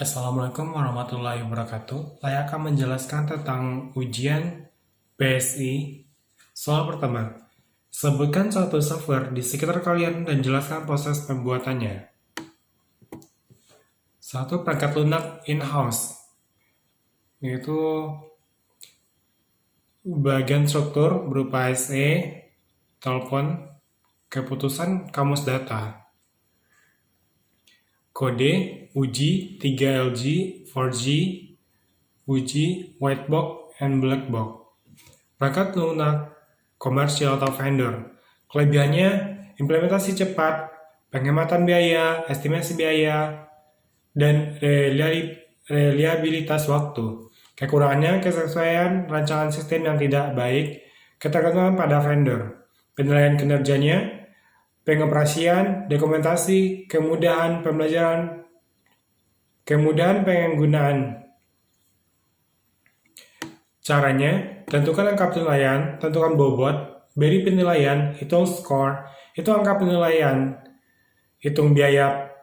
Assalamualaikum warahmatullahi wabarakatuh. Saya akan menjelaskan tentang ujian PSI. Soal pertama, sebutkan suatu software di sekitar kalian dan jelaskan proses pembuatannya. Satu, perangkat lunak in-house, yaitu bagian struktur berupa SE, telepon, keputusan kamus data. Kode, uji, 3LG, 4G, uji, white box, and black box. Perangkat lunak komersial atau vendor. Kelebihannya, implementasi cepat, penghematan biaya, estimasi biaya, dan reliabilitas waktu. Kekurangannya, kesesuaian rancangan sistem yang tidak baik, ketergantungan pada vendor. Penilaian kinerjanya, pengoperasian, dokumentasi, kemudahan pembelajaran, kemudahan penggunaan. Caranya, tentukan angka penilaian, tentukan bobot, beri penilaian, hitung skor, hitung angka penilaian, hitung biaya.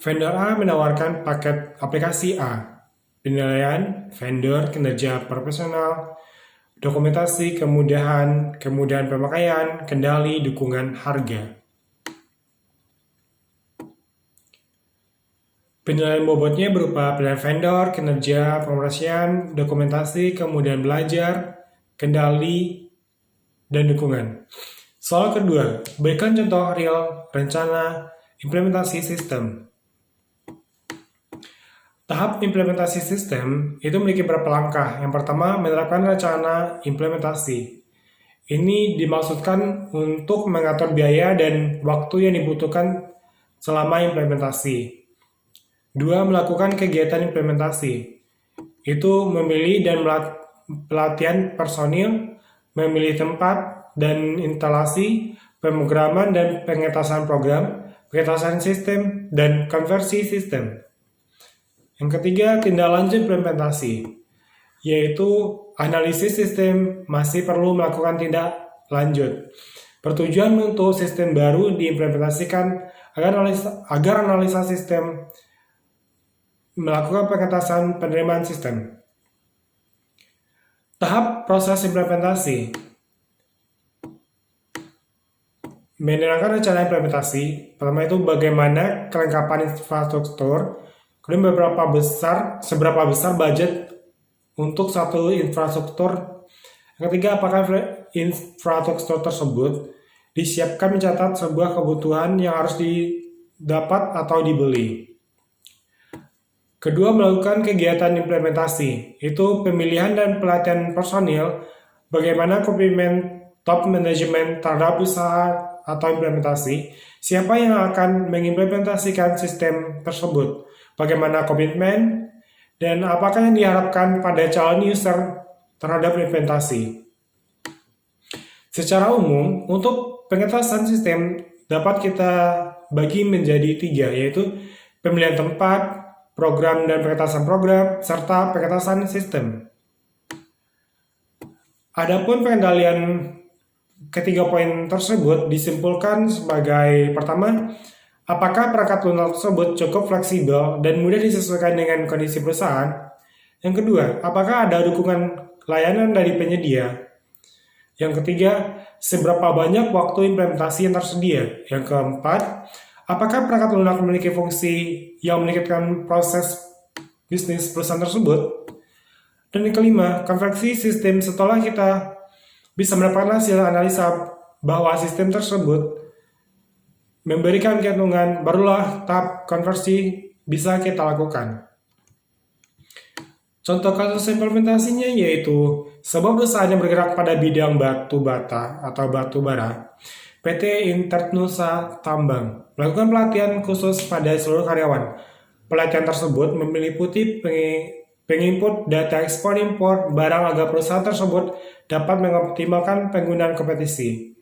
Vendor A menawarkan paket aplikasi A, penilaian, vendor, kinerja profesional, dokumentasi, kemudahan pemakaian, kendali, dukungan, harga. Penilaian bobotnya berupa penilaian vendor, kinerja, pengoperasian, dokumentasi, kemudian belajar, kendali, dan dukungan. Soal kedua, berikan contoh real rencana implementasi sistem. Tahap implementasi sistem itu memiliki beberapa langkah. Yang pertama, menerapkan rencana implementasi. Ini dimaksudkan untuk mengatur biaya dan waktu yang dibutuhkan selama implementasi. 2. Melakukan kegiatan implementasi. Itu memilih dan pelatihan personil, memilih tempat dan instalasi, pemrograman dan pengetasan program, pengetasan sistem, dan konversi sistem. Yang ketiga, tindak lanjut implementasi, yaitu analisis sistem masih perlu melakukan tindak lanjut. Bertujuan untuk sistem baru diimplementasikan agar analisa sistem melakukan pengetasan penerimaan sistem. Tahap proses implementasi. Menerangkan rencana implementasi. Pertama itu bagaimana kelengkapan infrastruktur, kemudian seberapa besar budget untuk satu infrastruktur. Yang ketiga, apakah infrastruktur tersebut disiapkan mencatat sebuah kebutuhan yang harus didapat atau dibeli. Kedua, melakukan kegiatan implementasi, itu pemilihan dan pelatihan personil, bagaimana komitmen top management terhadap usaha atau implementasi, siapa yang akan mengimplementasikan sistem tersebut, bagaimana komitmen, dan apakah yang diharapkan pada calon user terhadap implementasi. Secara umum, untuk pengetasan sistem dapat kita bagi menjadi 3, yaitu pemilihan tempat, program dan pengetasan program, serta pengetasan sistem. Adapun pengendalian ketiga poin tersebut disimpulkan sebagai pertama, apakah perangkat lunak tersebut cukup fleksibel dan mudah disesuaikan dengan kondisi perusahaan? Yang kedua, apakah ada dukungan layanan dari penyedia? Yang ketiga, seberapa banyak waktu implementasi yang tersedia? Yang keempat, apakah perangkat lunak memiliki fungsi yang meningkatkan proses bisnis perusahaan tersebut? Dan yang kelima, konversi sistem setelah kita bisa mendapatkan hasil analisa bahwa sistem tersebut memberikan keuntungan, barulah tahap konversi bisa kita lakukan. Contoh kasus implementasinya yaitu sebuah perusahaan yang bergerak pada bidang batu bata atau batu bara, PT Internusa Tambang, melakukan pelatihan khusus pada seluruh karyawan. Pelatihan tersebut meliputi penginput data ekspor-impor barang agar perusahaan tersebut dapat mengoptimalkan penggunaan kompetisi.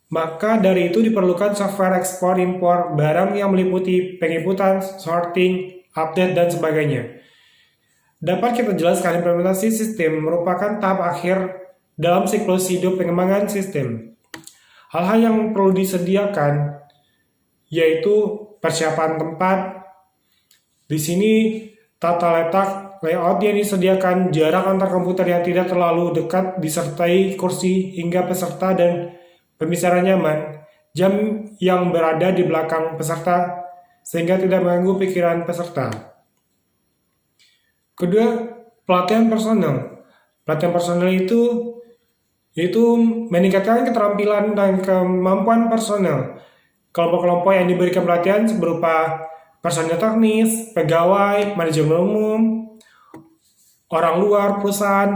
Maka dari itu diperlukan software ekspor-impor barang yang meliputi penginputan, sorting, update, dan sebagainya. Dapat kita jelaskan implementasi sistem merupakan tahap akhir dalam siklus hidup pengembangan sistem. Hal-hal yang perlu disediakan yaitu persiapan tempat. Di sini tata letak layout yang disediakan, jarak antar komputer yang tidak terlalu dekat disertai kursi hingga peserta dan pembicaraan nyaman, jam yang berada di belakang peserta sehingga tidak mengganggu pikiran peserta. Kedua, pelatihan personal. Pelatihan personal itu meningkatkan keterampilan dan kemampuan personal. Kelompok-kelompok yang diberikan pelatihan berupa personil teknis, pegawai, manajemen umum, orang luar perusahaan,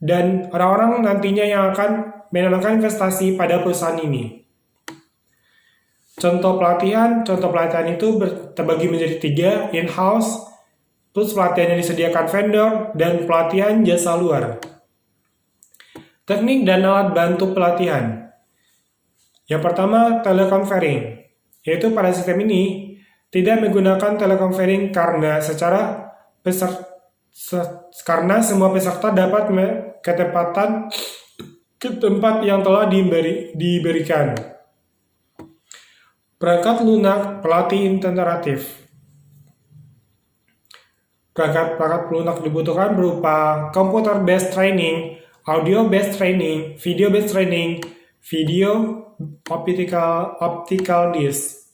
dan orang-orang nantinya yang akan menanamkan investasi pada perusahaan ini. Contoh pelatihan itu terbagi menjadi 3, in-house, terus pelatihan yang disediakan vendor, dan pelatihan jasa luar. Teknik dan alat bantu pelatihan. Yang pertama, teleconferring, yaitu pada sistem ini tidak menggunakan teleconferring karena karena semua peserta dapat ketepatan ke tempat yang telah diberikan. Perangkat lunak pelatih interaktif. Perangkat lunak dibutuhkan berupa computer based training, audio based training, video based training, video optical disc.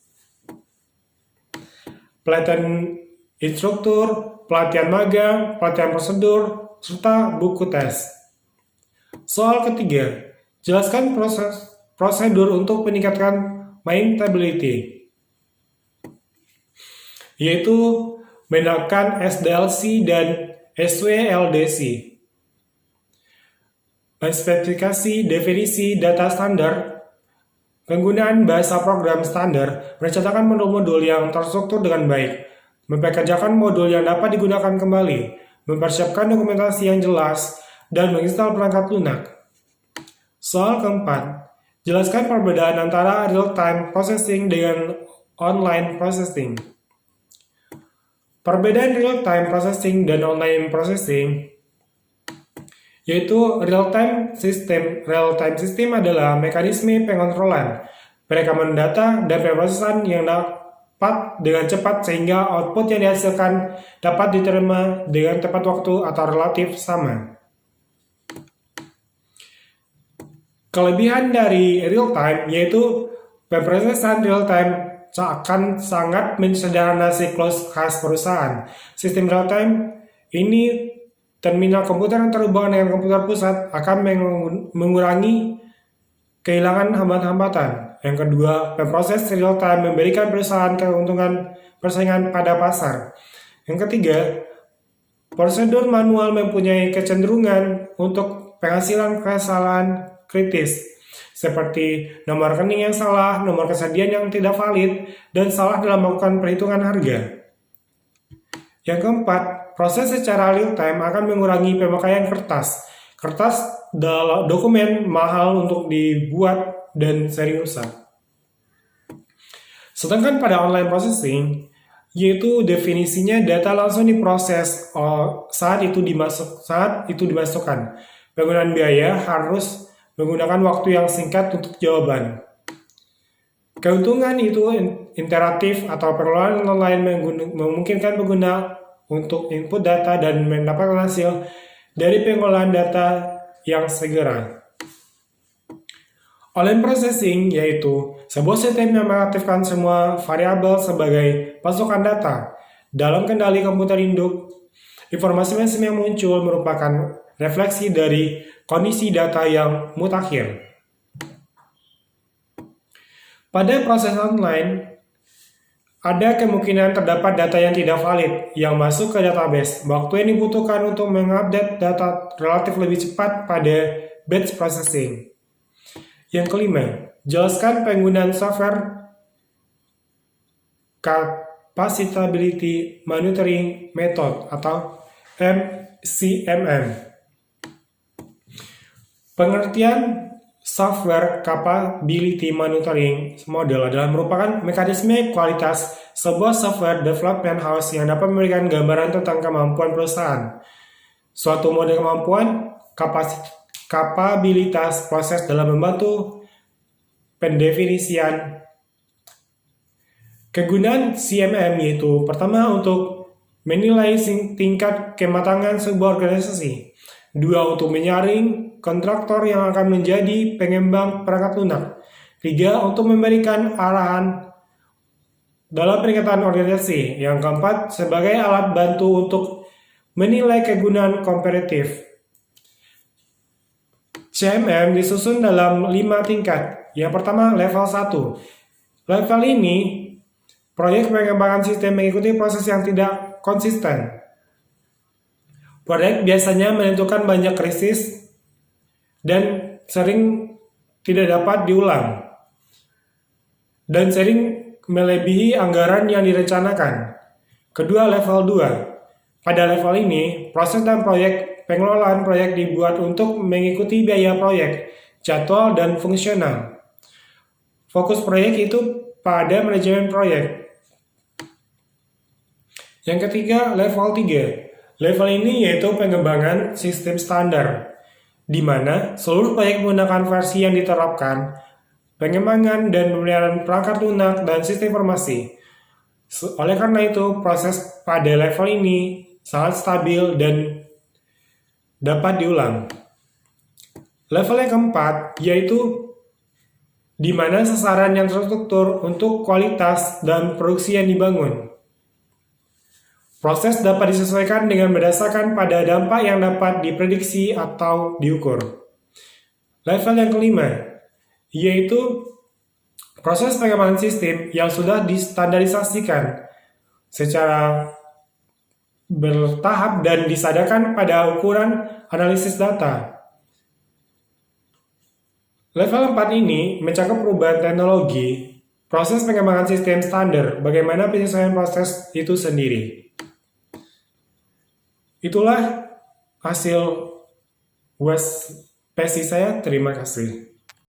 Pelatihan instruktur, pelatihan magang, pelatihan prosedur, serta buku tes. Soal ketiga, jelaskan prosedur untuk meningkatkan maintainability, yaitu menggunakan SDLC dan SWLDC. Spesifikasi definisi data standar, penggunaan bahasa program standar, menciptakan modul-modul yang terstruktur dengan baik, mempekerjakan modul yang dapat digunakan kembali, mempersiapkan dokumentasi yang jelas, dan menginstal perangkat lunak. Soal keempat, jelaskan perbedaan antara real-time processing dengan online processing. Perbedaan real-time processing dan online processing yaitu real-time system adalah mekanisme pengontrolan, perekaman data, dan pemrosesan yang dapat dengan cepat sehingga output yang dihasilkan dapat diterima dengan tepat waktu atau relatif sama. Kelebihan dari real-time yaitu pemrosesan real-time akan sangat mensederhana siklus khas perusahaan. Sistem real-time ini terminal komputer yang terhubung dengan komputer pusat akan mengurangi kehilangan hambatan-hambatan. Yang kedua, pemproses real-time memberikan perusahaan keuntungan persaingan pada pasar. Yang ketiga, prosedur manual mempunyai kecenderungan untuk penghasilan kesalahan kritis, seperti nomor rekening yang salah, nomor kesediaan yang tidak valid, dan salah dalam melakukan perhitungan harga. Yang keempat, proses secara real-time akan mengurangi pemakaian kertas. Kertas adalah dokumen mahal untuk dibuat dan sering rusak. Sedangkan pada online processing, yaitu definisinya data langsung diproses saat itu dimasukkan. Penggunaan biaya harus menggunakan waktu yang singkat untuk jawaban. Keuntungan itu interaktif atau pengelolaan online memungkinkan pengguna untuk input data dan mendapatkan hasil dari pengolahan data yang segera. Online processing yaitu sebuah sistem yang mengaktifkan semua variabel sebagai pasukan data dalam kendali komputer induk. Informasi yang muncul merupakan refleksi dari kondisi data yang mutakhir. Pada proses online, ada kemungkinan terdapat data yang tidak valid yang masuk ke database. Waktu yang dibutuhkan untuk mengupdate data relatif lebih cepat pada batch processing. Yang kelima, jelaskan penggunaan software Capacitability Monitoring Method atau MCMM. Pengertian software capability monitoring model adalah merupakan mekanisme kualitas sebuah software development house yang dapat memberikan gambaran tentang kemampuan perusahaan. Suatu model kemampuan kapabilitas proses dalam membantu pendefinisian Kegunaan CMM yaitu pertama untuk menilai tingkat kematangan sebuah organisasi. 2. Untuk menyaring kontraktor yang akan menjadi pengembang perangkat lunak. 3. Untuk memberikan arahan dalam peningkatan organisasi. Yang keempat, sebagai alat bantu untuk menilai kegunaan kompetitif. CMM disusun dalam 5 tingkat. Yang pertama, level 1. Level ini, proyek pengembangan sistem mengikuti proses yang tidak konsisten. Proyek biasanya menentukan banyak krisis dan sering tidak dapat diulang. Dan sering melebihi anggaran yang direncanakan. Kedua, level 2. Pada level ini, proses dan pengelolaan proyek dibuat untuk mengikuti biaya proyek, jadwal, dan fungsional. Fokus proyek itu pada manajemen proyek. Yang ketiga, level 3. Level ini yaitu pengembangan sistem standar, di mana seluruh proyek menggunakan versi yang diterapkan, pengembangan dan pemeliharaan perangkat lunak dan sistem informasi. Oleh karena itu, proses pada level ini sangat stabil dan dapat diulang. Level yang keempat yaitu di mana sasaran yang terstruktur untuk kualitas dan produksi yang dibangun. Proses dapat disesuaikan dengan berdasarkan pada dampak yang dapat diprediksi atau diukur. Level yang kelima yaitu proses pengembangan sistem yang sudah distandarisasikan secara bertahap dan disadarkan pada ukuran analisis data. Level 4 ini mencakup perubahan teknologi, proses pengembangan sistem standar, bagaimana penyesuaian proses itu sendiri. Itulah hasil PESI saya. Terima kasih.